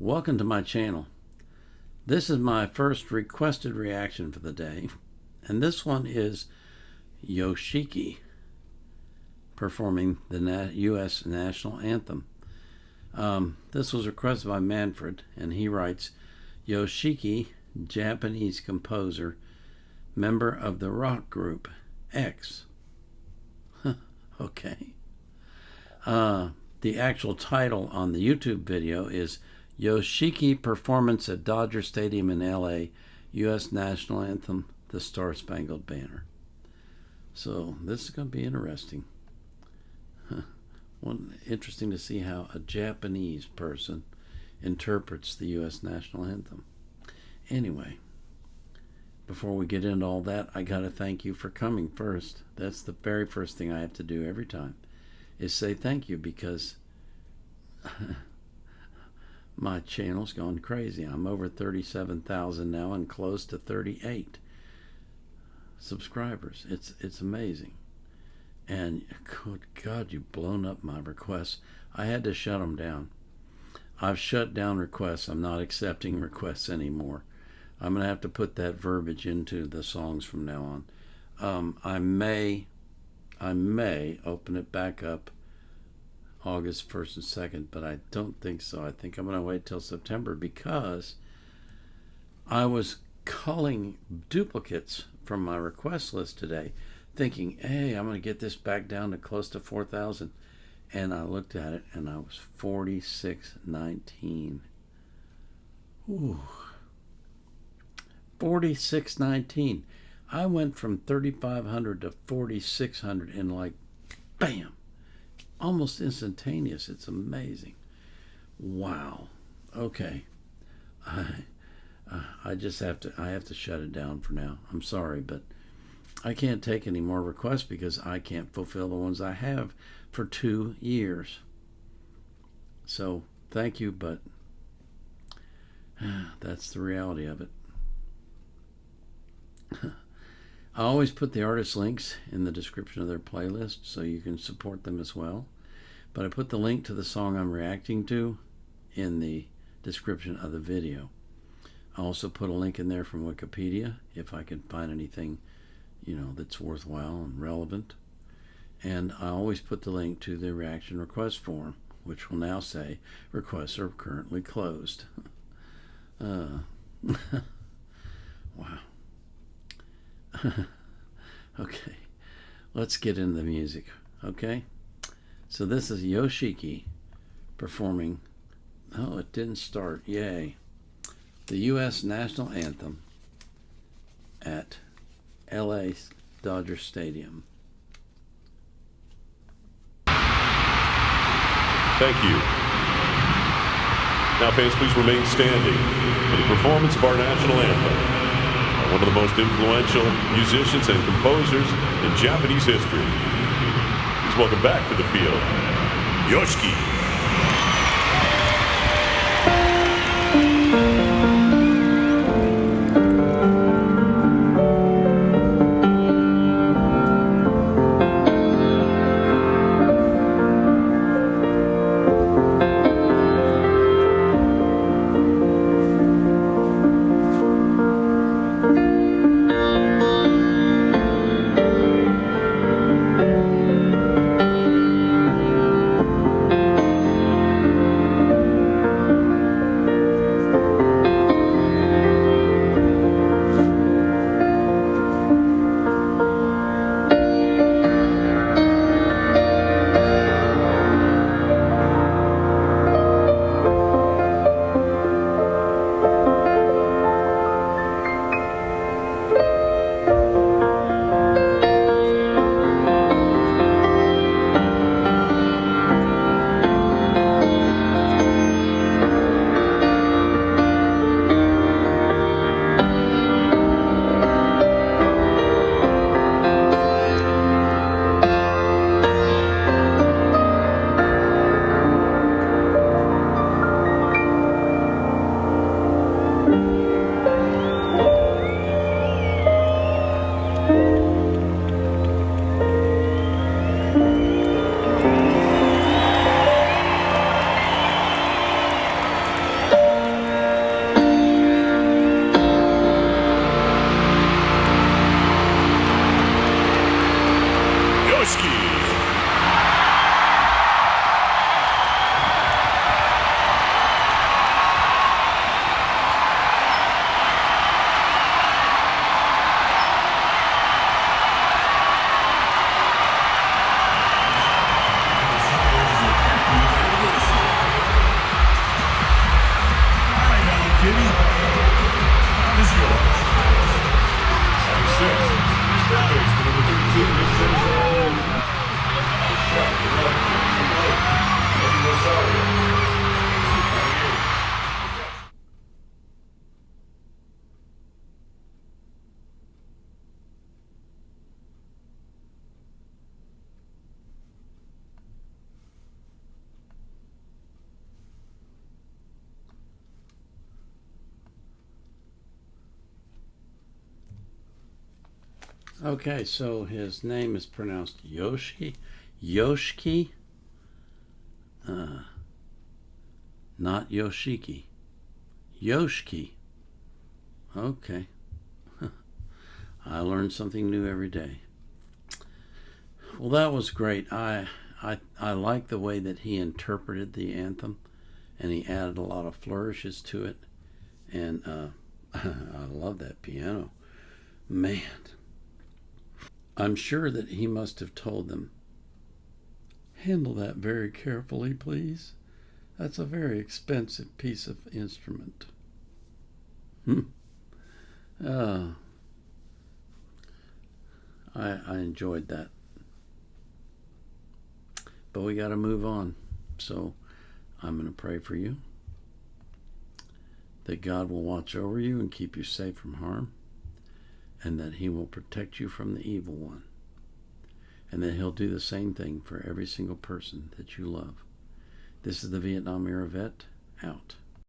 welcome to my channel. This is my first requested reaction for the day, and this one is Yoshiki performing the U.S. National Anthem. This was requested by Manfred, and he writes, Yoshiki, Japanese composer, member of the rock group X. Okay. The actual title on the YouTube video is Yoshiki Performance at Dodger Stadium in LA, U.S. National Anthem, The Star-Spangled Banner. So this is going to be interesting. Interesting to see how a Japanese person interprets the U.S. National Anthem. Anyway, before we get into all that, I got to thank you for coming first. That's the very first thing I have to do every time, is say thank you, because my channel's gone crazy. I'm over 37,000 now and close to 38 subscribers. It's amazing. And good God, you've blown up my requests. I had to shut them down. I've shut down requests. I'm not accepting requests anymore. I'm going to have to put that verbiage into the songs from now on. I may open it back up August 1st and 2nd, but I don't think so. I think I'm going to wait till September, because I was culling duplicates from my request list today, thinking, hey, I'm going to get this back down to close to 4,000. And I looked at it, and I was 4619. Ooh. 4619. I went from 3,500 to 4,600 in like, bam, almost instantaneous. It's amazing. Wow. Okay. I just have to shut it down for now. I'm sorry, but I can't take any more requests because I can't fulfill the ones I have for 2 years. So thank you, but that's the reality of it. I always put the artist links in the description of their playlist so you can support them as well. But I put the link to the song I'm reacting to in the description of the video. I also put a link in there from Wikipedia if I can find anything, that's worthwhile and relevant. And I always put the link to the reaction request form, which will now say requests are currently closed. Wow. Okay, let's get into the music. Okay, so this is Yoshiki performing, oh, it didn't start, yay, the U.S. National Anthem at LA Dodger Stadium. Thank you. Now, fans, please remain standing for the performance of our national anthem. One of the most influential musicians and composers in Japanese history. Please welcome back to the field, Yoshiki. Okay, so his name is pronounced Yoshiki. Yoshiki? Uh, Not Yoshiki. Yoshiki. Okay. I learn something new every day. Well, that was great. I like the way that he interpreted the anthem, and he added a lot of flourishes to it. And I love that piano. Man, I'm sure that he must have told them, handle that very carefully, please. That's a very expensive piece of instrument. Hmm. Uh, I enjoyed that. But we got to move on. So I'm going to pray for you that God will watch over you and keep you safe from harm, and that He will protect you from the evil one, and that He'll do the same thing for every single person that you love. This is the Vietnam Era Vet, out.